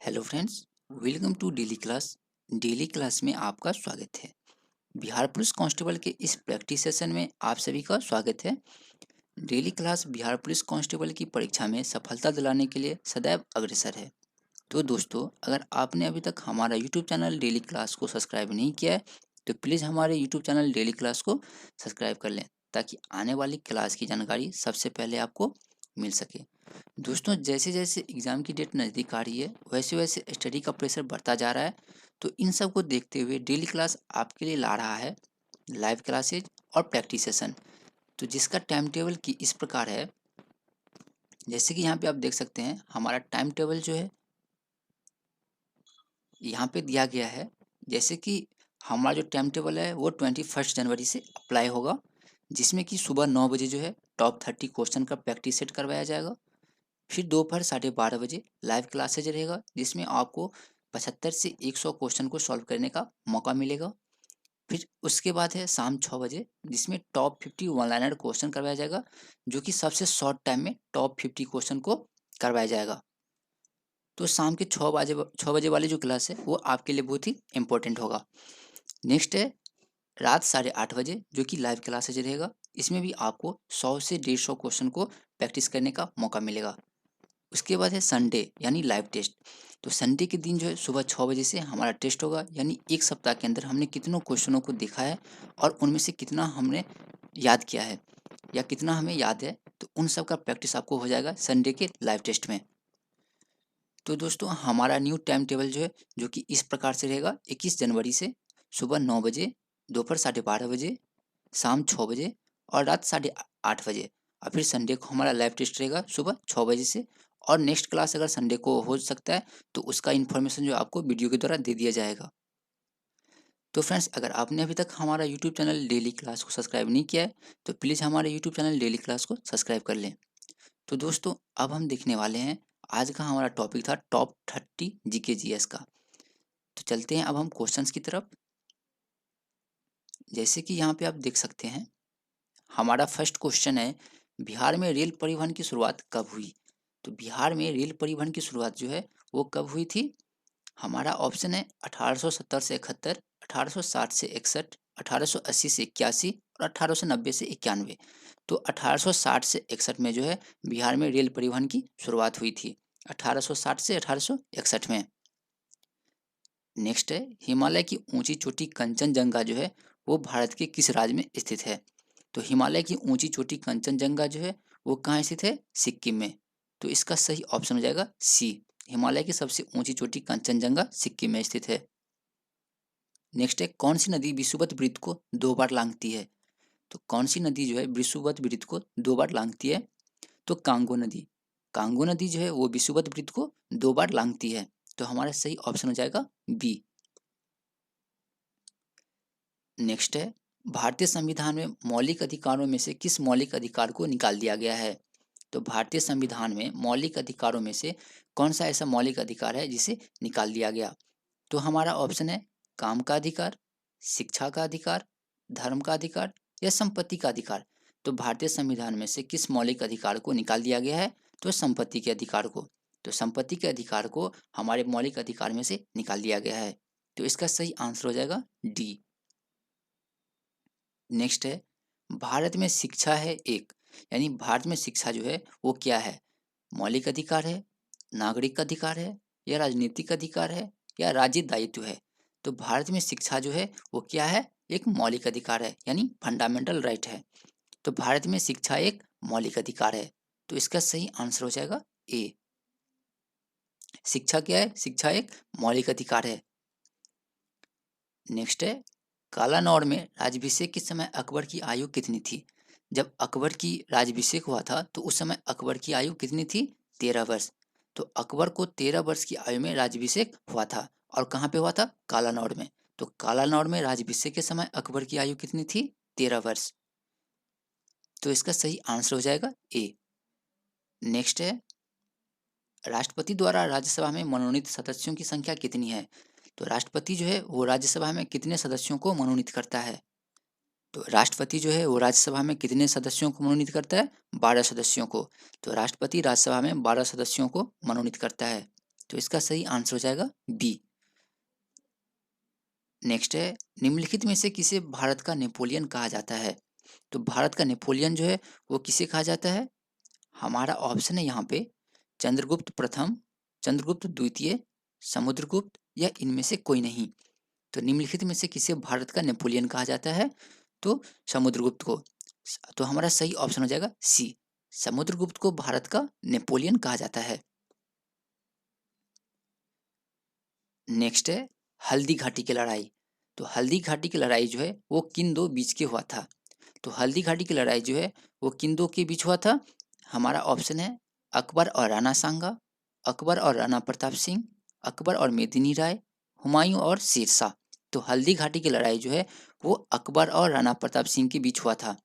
Hello friends, welcome to daily class. Daily class में आपका स्वागत है। बिहार पुलिस कांस्टेबल के इस प्रैक्टिस सेशन में आप सभी का स्वागत है। Daily class Bihar police constable की परीक्षा में सफलता दिलाने के लिए सदैव अग्रसर है। तो दोस्तों, अगर आपने अभी तक हमारा यूट्यूब चैनल डेली क्लास को सब्सक्राइब नहीं किया है तो प्लीज़ हमारे यूट्यूब चैनल डेली क्लास को सब्सक्राइब कर लें, ताकि आने वाली क्लास की जानकारी सबसे पहले आपको मिल सके। दोस्तों, जैसे जैसे एग्ज़ाम की डेट नज़दीक आ रही है, वैसे वैसे स्टडी का प्रेशर बढ़ता जा रहा है। तो इन सब को देखते हुए डेली क्लास आपके लिए ला रहा है लाइव क्लासेज और प्रैक्टिस सेशन। तो जिसका टाइम टेबल की इस प्रकार है, जैसे कि यहाँ पे आप देख सकते हैं हमारा टाइम टेबल जो है यहाँ पे दिया गया है। जैसे कि हमारा जो टाइम टेबल है वो 21 जनवरी से अप्लाई होगा, जिसमें कि सुबह 9 बजे जो है टॉप 30 क्वेश्चन का प्रैक्टिस सेट करवाया जाएगा। फिर दोपहर 12:30 बजे लाइव क्लासेज रहेगा, जिसमें आपको 75 से 100 क्वेश्चन को सॉल्व करने का मौका मिलेगा। फिर उसके बाद है शाम 6 बजे, जिसमें टॉप 50 वन लाइनर क्वेश्चन करवाया जाएगा, जो कि सबसे शॉर्ट टाइम में टॉप 50 क्वेश्चन को करवाया जाएगा। तो शाम के 6 बजे वाली जो क्लास है वो आपके लिए बहुत ही इंपॉर्टेंट होगा। नेक्स्ट है रात 8:30 बजे, जो कि लाइव क्लासेज रहेगा। इसमें भी आपको 100 से 150 क्वेश्चन को प्रैक्टिस करने का मौका मिलेगा। उसके बाद है संडे यानी लाइव टेस्ट। तो संडे के दिन जो है सुबह 6 बजे से हमारा टेस्ट होगा, यानी एक सप्ताह के अंदर हमने कितनों क्वेश्चनों को देखा है और उनमें से कितना हमने याद किया है या कितना हमें याद है। तो उन सब का प्रैक्टिस आपको हो जाएगा संडे के लाइव टेस्ट में। तो दोस्तों, हमारा न्यू टाइम टेबल जो है, जो कि इस प्रकार से रहेगा: 21 जनवरी से सुबह 9 बजे, दोपहर 12:30 बजे, शाम 6 बजे और रात 8:30 बजे। और फिर संडे को हमारा लाइव टेस्ट रहेगा सुबह 6 बजे से। और नेक्स्ट क्लास अगर संडे को हो सकता है तो उसका इन्फॉर्मेशन जो आपको वीडियो के द्वारा दे दिया जाएगा। तो फ्रेंड्स, अगर आपने अभी तक हमारा यूट्यूब चैनल डेली क्लास को सब्सक्राइब नहीं किया है तो प्लीज़ हमारे यूट्यूब चैनल डेली क्लास को सब्सक्राइब कर लें। तो दोस्तों, अब हम देखने वाले हैं, आज का हमारा टॉपिक था टॉप 30 जीके जीएस का। तो चलते हैं अब हम क्वेश्चंस की तरफ। जैसे कि यहाँ पे आप देख सकते हैं, हमारा फर्स्ट क्वेश्चन है: बिहार में रेल परिवहन की शुरुआत कब हुई? तो बिहार में रेल परिवहन की शुरुआत जो है वो कब हुई थी? हमारा ऑप्शन है 1870 से 71, 1860 से 61, 1880 से 81 और 1890 से 91। तो 1860 से 61 में जो है बिहार में रेल परिवहन की शुरुआत हुई थी, 1860 से 1861 में। नेक्स्ट है, हिमालय की ऊंची चोटी कंचनजंगा जो है वो भारत के किस राज्य में स्थित है? तो हिमालय की ऊंची चोटी कंचनजंगा जो है वो कहाँ स्थित है? सिक्किम में। तो इसका सही ऑप्शन हो जाएगा सी। हिमालय की सबसे ऊंची चोटी कंचनजंगा सिक्किम में स्थित है। नेक्स्ट है, कौन सी नदी विषुवत वृत्त को 2 बार लांघती है? तो कौन सी नदी जो है विषुवत वृत्त को 2 बार लांघती है? तो कांगो नदी। कांगो नदी जो है वो विषुवत वृत्त को 2 बार लांघती है। तो हमारा सही ऑप्शन हो जाएगा बी। नेक्स्ट है, भारतीय संविधान में मौलिक अधिकारों में से किस मौलिक अधिकार को निकाल दिया गया है? तो भारतीय संविधान में मौलिक अधिकारों में से कौन सा ऐसा मौलिक अधिकार है जिसे निकाल दिया गया? तो हमारा ऑप्शन है काम का अधिकार, शिक्षा का अधिकार, धर्म का अधिकार या संपत्ति का अधिकार। तो भारतीय संविधान में से किस मौलिक अधिकार को निकाल दिया गया है? तो संपत्ति के अधिकार को। तो संपत्ति के अधिकार को हमारे मौलिक अधिकार में से निकाल दिया गया है। तो इसका सही आंसर हो जाएगा डी। नेक्स्ट है, भारत में शिक्षा है एक, यानी भारत में शिक्षा जो है वो क्या है? मौलिक अधिकार है, नागरिक अधिकार है या राजनीतिक अधिकार है या राज्य दायित्व है? तो भारत में शिक्षा जो है वो क्या है? एक मौलिक अधिकार है, यानी फंडामेंटल राइट है। तो भारत में शिक्षा एक मौलिक अधिकार है। तो इसका सही आंसर हो जाएगा ए। शिक्षा क्या है? शिक्षा एक मौलिक अधिकार है। नेक्स्ट है, कालानौर में राज्याभिषेक के समय अकबर की आयु कितनी थी? जब अकबर की राज्याभिषेक हुआ था तो उस समय अकबर की आयु कितनी थी? 13 वर्ष। तो अकबर को 13 वर्ष की आयु में राज्याभिषेक हुआ था। और कहाँ पे हुआ था? कालानौर में। तो कालानौर में राज्याभिषेक के समय अकबर की आयु कितनी थी? 13 वर्ष। तो इसका सही आंसर हो जाएगा ए। नेक्स्ट है, राष्ट्रपति द्वारा राज्यसभा में मनोनीत सदस्यों की संख्या कितनी है? तो राष्ट्रपति जो है वो राज्यसभा में कितने सदस्यों को मनोनीत करता है? तो राष्ट्रपति जो है वो राज्यसभा में कितने सदस्यों को मनोनीत करता है? 12 सदस्यों को। तो राष्ट्रपति राज्यसभा में 12 सदस्यों को मनोनीत करता है। तो इसका सही आंसर हो जाएगा बी। नेक्स्ट है, निम्नलिखित में से किसे भारत का नेपोलियन कहा जाता है? तो भारत का नेपोलियन जो है वो किसे कहा जाता है? हमारा ऑप्शन है यहाँ पे चंद्रगुप्त प्रथम, चंद्रगुप्त द्वितीय, समुद्रगुप्त या इनमें से कोई नहीं। तो निम्नलिखित में से किसे भारत का नेपोलियन कहा जाता है? तो समुद्रगुप्त को। तो हमारा सही ऑप्शन हो जाएगा सी, समुद्रगुप्त को भारत का नेपोलियन कहा जाता है। नेक्स्ट है हल्दी घाटी की लड़ाई। तो हल्दी घाटी की लड़ाई जो है वो किन दो बीच के हुआ था? तो हल्दी घाटी की लड़ाई जो है वो किन दो के बीच हुआ था? हमारा ऑप्शन है अकबर और राणा सांगा, अकबर और राणा प्रताप सिंह, अकबर और मेदिनी राय, हुमायूं और शेरशाह। तो हल्दी घाटी की लड़ाई जो है वो अकबर और राणा प्रताप सिंह के बीच हुआ था।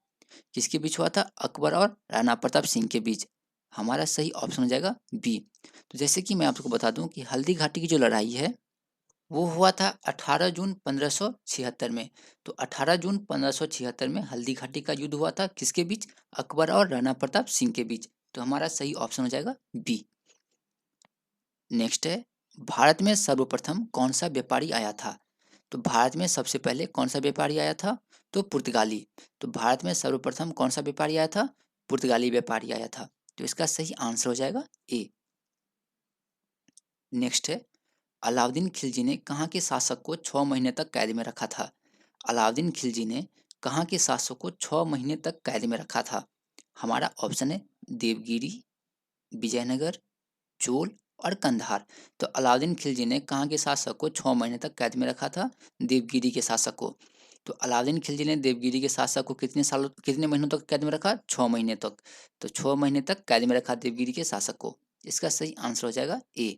किसके बीच हुआ था? अकबर और राणा प्रताप सिंह के बीच। हमारा सही ऑप्शन हो जाएगा बी। तो जैसे कि मैं आपको बता दूं कि हल्दी घाटी की जो लड़ाई है वो हुआ था 18 जून 1576 में। तो 18 जून 1576 में हल्दी घाटी का युद्ध हुआ था किसके बीच? अकबर और राणा प्रताप सिंह के बीच। तो हमारा सही ऑप्शन हो जाएगा बी। नेक्स्ट है, भारत में सर्वप्रथम कौन सा व्यापारी आया था? तो भारत में सबसे पहले कौन सा व्यापारी आया था? तो पुर्तगाली। तो भारत में सर्वप्रथम कौन सा व्यापारी आया था? पुर्तगाली व्यापारी आया था। तो इसका सही आंसर हो जाएगा ए। नेक्स्ट है, अलाउद्दीन खिलजी ने कहाँ के शासक को 6 महीने तक कैद में रखा था? अलाउद्दीन खिलजी ने कहाँ के शासक को 6 महीने तक कैद में रखा था? हमारा ऑप्शन है देवगिरी, विजयनगर, चोल और कंधार। तो अलाउद्दीन खिलजी ने कहाँ के शासक को 6 महीने तक कैद में रखा था? देवगिरी के शासक को। तो अलाउद्दीन खिलजी ने देवगिरी के शासक को कितने महीनों तक कैद में रखा? 6 महीने तक। तो 6 महीने तक कैद में रखा देवगिरी के शासक को। इसका सही आंसर हो जाएगा ए।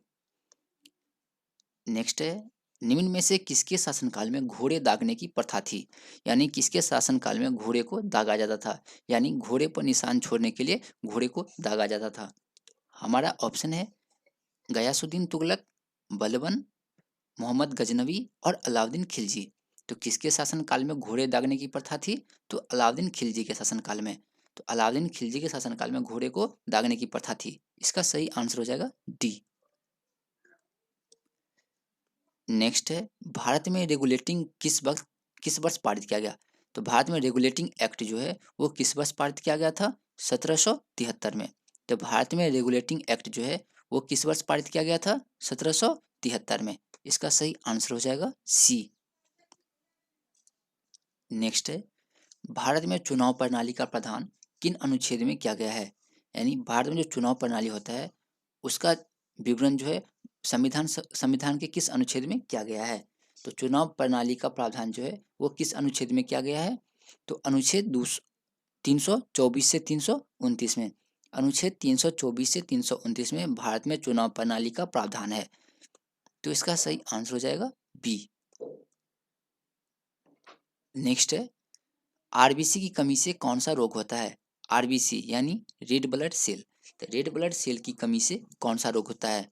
नेक्स्ट है, निम्न में से किसके शासनकाल में घोड़े दागने की प्रथा थी? यानी किसके शासनकाल में घोड़े को दागा जाता था? यानी घोड़े पर निशान छोड़ने के लिए घोड़े को दागा जाता था। हमारा ऑप्शन है गयासुद्दीन तुगलक, बलबन, मोहम्मद गजनवी और अलाउद्दीन खिलजी। तो किसके शासनकाल में घोड़े दागने की प्रथा थी? तो अलाउद्दीन खिलजी के शासनकाल में। तो अलाउद्दीन खिलजी के शासनकाल में घोड़े को दागने की प्रथा थी। इसका सही आंसर हो जाएगा डी। नेक्स्ट है, भारत में रेगुलेटिंग किस वर्ष पारित किया गया? तो भारत में रेगुलेटिंग एक्ट जो है वो किस वर्ष पारित किया गया था? 1773 में। तो भारत में रेगुलेटिंग एक्ट जो है वो किस वर्ष पारित किया गया था? 1773 में। इसका सही आंसर हो जाएगा सी। नेक्स्ट है, भारत में चुनाव प्रणाली का प्रावधान किन अनुच्छेद में किया गया है? यानी भारत में जो चुनाव प्रणाली होता है उसका विवरण जो है संविधान के किस अनुच्छेद में किया गया है? तो चुनाव प्रणाली का प्रावधान जो है वो किस अनुच्छेद में किया गया है? तो अनुच्छेद 324 से 329 में। अनुच्छेद 324 से 329 में भारत में चुनाव प्रणाली का प्रावधान है। तो इसका सही आंसर हो जाएगा बी। नेक्स्ट है, आरबीसी की कमी से कौन सा रोग होता है? आरबीसी यानी रेड ब्लड सेल। तो रेड ब्लड सेल की कमी से कौन सा रोग होता है?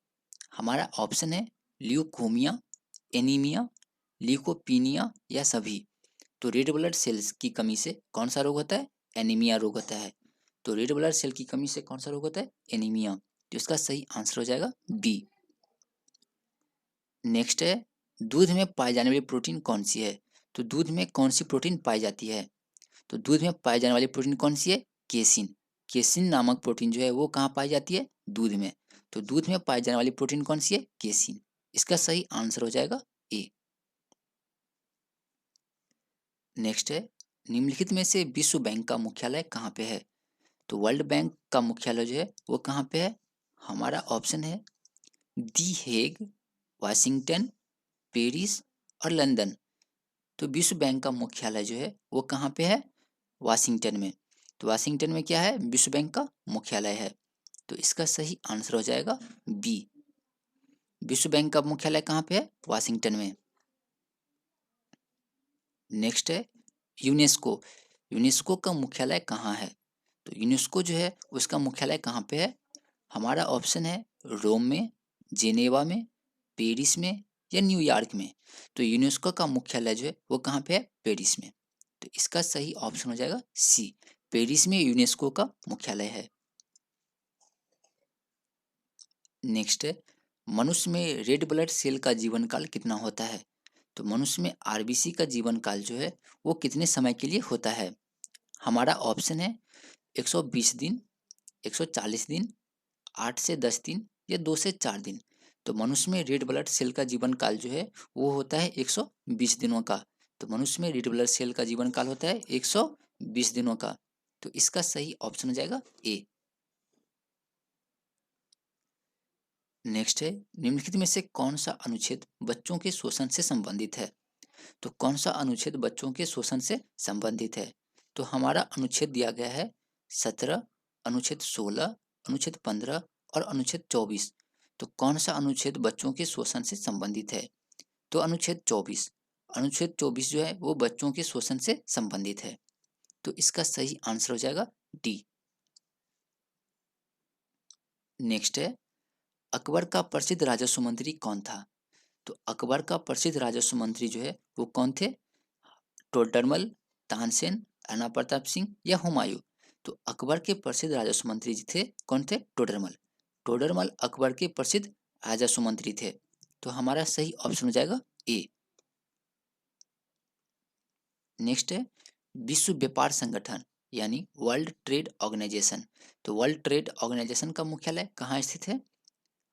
हमारा ऑप्शन है ल्यूकोमिया, एनीमिया, ल्यूकोपीनिया या सभी। तो रेड ब्लड सेल्स की कमी से कौन सा रोग होता है? एनीमिया रोग होता है। तो रेड ब्लड सेल की कमी से कौन सा रोग होता है? एनीमिया। तो इसका सही आंसर हो जाएगा बी। नेक्स्ट है, दूध में पाई जाने वाली प्रोटीन कौन सी है? तो दूध में कौन सी प्रोटीन पाई जाती है? तो दूध में पाई जाने वाली प्रोटीन कौन सी है? केसिन। केसिन नामक प्रोटीन जो है वो कहाँ पाई जाती है? दूध में। तो दूध में पाई जाने वाली प्रोटीन कौन सी है? केसिन। इसका सही आंसर हो जाएगा ए। नेक्स्ट है, निम्नलिखित में से विश्व बैंक का मुख्यालय कहाँ पे है? तो वर्ल्ड बैंक का मुख्यालय जो है वो कहाँ पे है? हमारा ऑप्शन है दी हेग, वाशिंगटन, पेरिस और लंदन। तो विश्व बैंक का मुख्यालय जो है वो कहाँ पे है? वाशिंगटन में। तो वाशिंगटन में क्या है? विश्व बैंक का मुख्यालय है। तो इसका सही आंसर हो जाएगा बी। विश्व बैंक का मुख्यालय कहाँ पे है? वाशिंगटन में। नेक्स्ट है यूनेस्को। यूनेस्को का मुख्यालय कहाँ है? तो यूनेस्को जो है उसका मुख्यालय कहाँ पे है? हमारा ऑप्शन है रोम में, जेनेवा में, पेरिस में या न्यूयॉर्क में। तो यूनेस्को का मुख्यालय जो है वो कहाँ पे है? पेरिस में। तो इसका सही ऑप्शन हो जाएगा सी, पेरिस में यूनेस्को का मुख्यालय है। नेक्स्ट है, मनुष्य में रेड ब्लड सेल का जीवन काल कितना होता है? तो मनुष्य में आरबीसी का जीवन काल जो है वो कितने समय के लिए होता है? हमारा ऑप्शन है 120 दिन, 140 दिन, 8 से 10 दिन या 2 से 4 दिन। तो मनुष्य में रेड ब्लड सेल का जीवन काल जो है वो होता है 120 दिनों का। तो मनुष्य में रेड ब्लड सेल का जीवन काल होता है 120 दिनों का। तो इसका सही ऑप्शन हो जाएगा ए। नेक्स्ट है, निम्नलिखित में से कौन सा अनुच्छेद बच्चों के शोषण से संबंधित है? तो कौन सा अनुच्छेद बच्चों के शोषण से संबंधित है? तो हमारा अनुच्छेद दिया गया है 17, अनुच्छेद 16, अनुच्छेद 15 और अनुच्छेद 24। तो कौन सा अनुच्छेद बच्चों के शोषण से संबंधित है? तो अनुच्छेद 24। अनुच्छेद 24 जो है वो बच्चों के शोषण से संबंधित है। तो इसका सही आंसर हो जाएगा डी। नेक्स्ट है, अकबर का प्रसिद्ध राजस्व मंत्री कौन था? तो अकबर का प्रसिद्ध राजस्व मंत्री जो है वो कौन थे? टोडरमल, तानसेन, राणा प्रताप सिंह या हुमायूं? तो अकबर के प्रसिद्ध राजस्व मंत्री जी थे कौन थे? टोडरमल। टोडरमल अकबर के प्रसिद्ध राजस्व मंत्री थे। तो हमारा सही ऑप्शन हो जाएगा ए। नेक्स्ट है, विश्व व्यापार संगठन यानी वर्ल्ड ट्रेड ऑर्गेनाइजेशन। तो वर्ल्ड ट्रेड ऑर्गेनाइजेशन का मुख्यालय कहाँ स्थित है?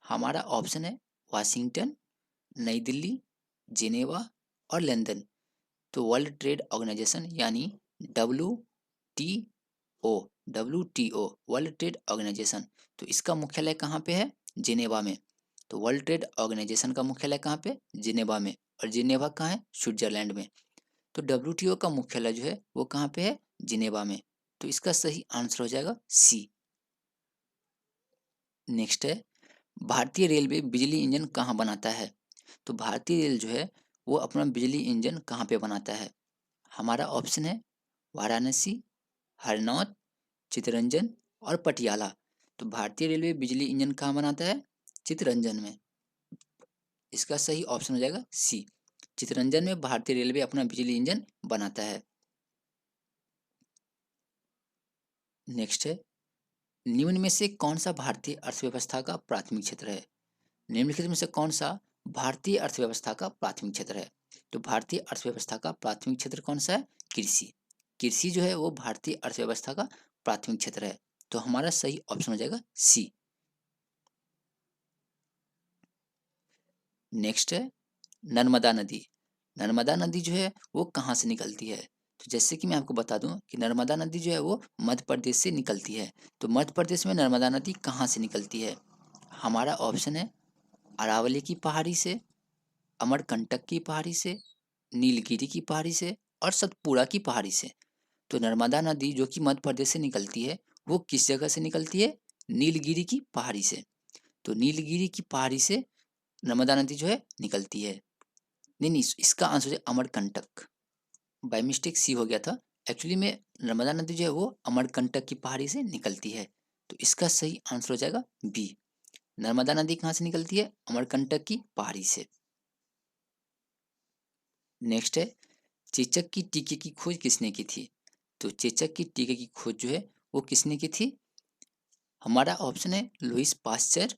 हमारा ऑप्शन है वाशिंगटन, नई दिल्ली, जिनेवा और लंदन। तो वर्ल्ड ट्रेड ऑर्गेनाइजेशन यानी W T O, World Trade Organization, तो इसका मुख्यालय कहाँ पे है? जिनेवा में। तो वर्ल्ड ट्रेड ऑर्गेनाइजेशन का मुख्यालय कहाँ पे? जिनेवा में। और जिनेवा कहाँ है? स्विट्जरलैंड में। तो डब्ल्यूटीओ का मुख्यालय जो है वो कहाँ पे है? जिनेवा में। तो इसका सही आंसर हो जाएगा सी। नेक्स्ट है, भारतीय रेलवे बिजली इंजन कहाँ बनाता है? तो भारतीय रेल जो है वो अपना बिजली इंजन कहाँ पे बनाता है? हमारा ऑप्शन है वाराणसी, हरनौत, चितरंजन और पटियाला। तो भारतीय रेलवे बिजली इंजन कहाँ बनाता है? चितरंजन में। इसका सही ऑप्शन हो जाएगा सी। चितरंजन में भारतीय रेलवे अपना बिजली इंजन बनाता है। नेक्स्ट है, निम्न में से कौन सा भारतीय अर्थव्यवस्था का प्राथमिक क्षेत्र है? निम्नलिखित में से कौन सा भारतीय अर्थव्यवस्था का प्राथमिक क्षेत्र है? तो भारतीय अर्थव्यवस्था का प्राथमिक क्षेत्र कौन सा है? कृषि। कृषि जो है वो भारतीय अर्थव्यवस्था का प्राथमिक क्षेत्र है। तो हमारा सही ऑप्शन हो जाएगा सी। नेक्स्ट है, नर्मदा नदी। नर्मदा नदी जो है वो कहाँ से निकलती है? तो जैसे कि मैं आपको बता दूं कि नर्मदा नदी जो है वो मध्य प्रदेश से निकलती है। तो मध्य प्रदेश में नर्मदा नदी कहाँ से निकलती है? हमारा ऑप्शन है अरावली की पहाड़ी से, अमरकंटक की पहाड़ी से, नीलगिरी की पहाड़ी से और सतपुड़ा की पहाड़ी से। तो नर्मदा नदी जो कि मध्य प्रदेश से निकलती है वो किस जगह से निकलती है? नीलगिरी की पहाड़ी से। तो नीलगिरी की पहाड़ी से नर्मदा नदी जो है निकलती है। नहीं नहीं, इसका आंसर है अमरकंटक। बाय मिस्टेक सी हो गया था। एक्चुअली में नर्मदा नदी जो है वो अमरकंटक की पहाड़ी से निकलती है। तो इसका सही आंसर हो जाएगा बी। नर्मदा नदी कहाँ से निकलती है? अमरकंटक की पहाड़ी से। नेक्स्ट है, चेचक की टीके की खोज किसने की थी? तो चेचक की टीके की खोज जो है वो किसने की थी? हमारा ऑप्शन है Louis Pasteur,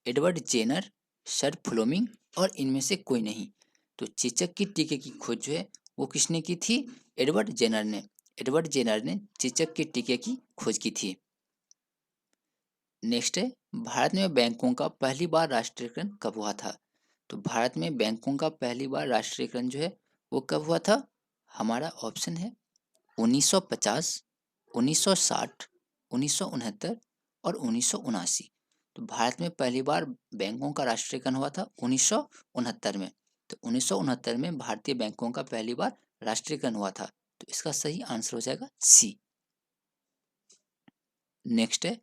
Edward Jenner, sir Fleming और इनमें से कोई नहीं। तो चेचक की टीके की खोज जो है वो किसने की थी? एडवर्ड जेनर ने। एडवर्ड जेनर ने चेचक के टीके की खोज की थी। नेक्स्ट है, भारत में बैंकों का पहली बार राष्ट्रीयकरण कब हुआ था? तो भारत में बैंकों का पहली बार राष्ट्रीयकरण जो है वो कब हुआ था? हमारा ऑप्शन है 1950, 1960, 1969 और 1979। तो भारत में पहली बार बैंकों का राष्ट्रीयकरण हुआ था 1969 में। तो 1969 में भारतीय बैंकों का पहली बार राष्ट्रीयकरण हुआ था। तो इसका सही आंसर हो जाएगा सी। नेक्स्ट है,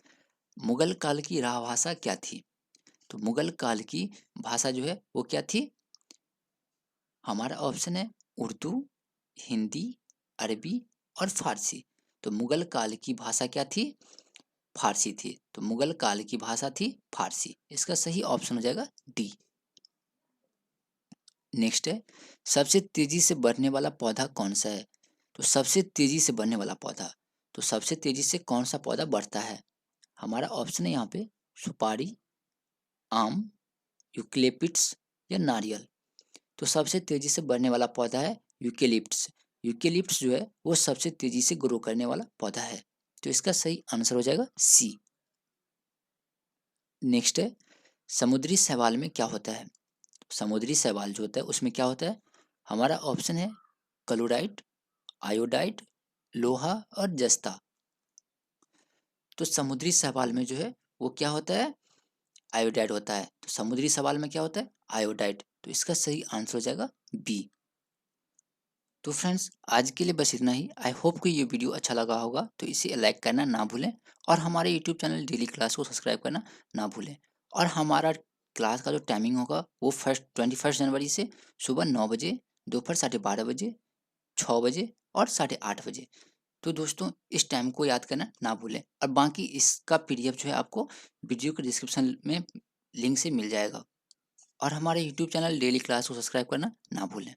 मुगल काल की राजभाषा क्या थी? तो मुगल काल की भाषा जो है वो क्या थी? हमारा ऑप्शन है उर्दू, हिंदी, अरबी और फारसी। तो मुगल काल की भाषा क्या थी? फारसी थी। तो मुगल काल की भाषा थी फारसी। इसका सही ऑप्शन हो जाएगा डी। नेक्स्ट है, सबसे तेजी से बढ़ने वाला पौधा कौन सा है? तो सबसे तेजी से बढ़ने वाला पौधा, तो सबसे तेजी से कौन सा पौधा बढ़ता है? हमारा ऑप्शन है यहाँ पे सुपारी, आम, यूकेलिप्टस या नारियल। तो सबसे तेज़ी से बढ़ने वाला पौधा है यूकेलिप्टस। यूकेलिप्टस जो है वो सबसे तेज़ी से ग्रो करने वाला पौधा है। तो इसका सही आंसर हो जाएगा सी। नेक्स्ट है, समुद्री शैवाल में क्या होता है? समुद्री शैवाल जो होता है उसमें क्या होता है? हमारा ऑप्शन है क्लोराइड, आयोडाइड, लोहा और जस्ता। तो समुद्री शैवाल में जो है वो क्या होता है? आयोडाइड होता है। तो समुद्री शैवाल में क्या होता है? आयोडाइड। तो इसका सही आंसर हो जाएगा बी। तो फ्रेंड्स आज के लिए बस इतना ही। आई होप कि ये वीडियो अच्छा लगा होगा, तो इसे लाइक करना ना भूलें और हमारे यूट्यूब चैनल डेली क्लास को सब्सक्राइब करना ना भूलें। और हमारा क्लास का जो टाइमिंग होगा वो 21 जनवरी से सुबह 9 बजे, दोपहर 12:30 बजे, 6 बजे और 8:30 बजे। तो दोस्तों इस टाइम को याद करना ना भूलें। और बाकी इसका पीडीएफ जो है आपको वीडियो के डिस्क्रिप्शन में लिंक से मिल जाएगा। और हमारे यूट्यूब चैनल डेली क्लास को सब्सक्राइब करना ना भूलें।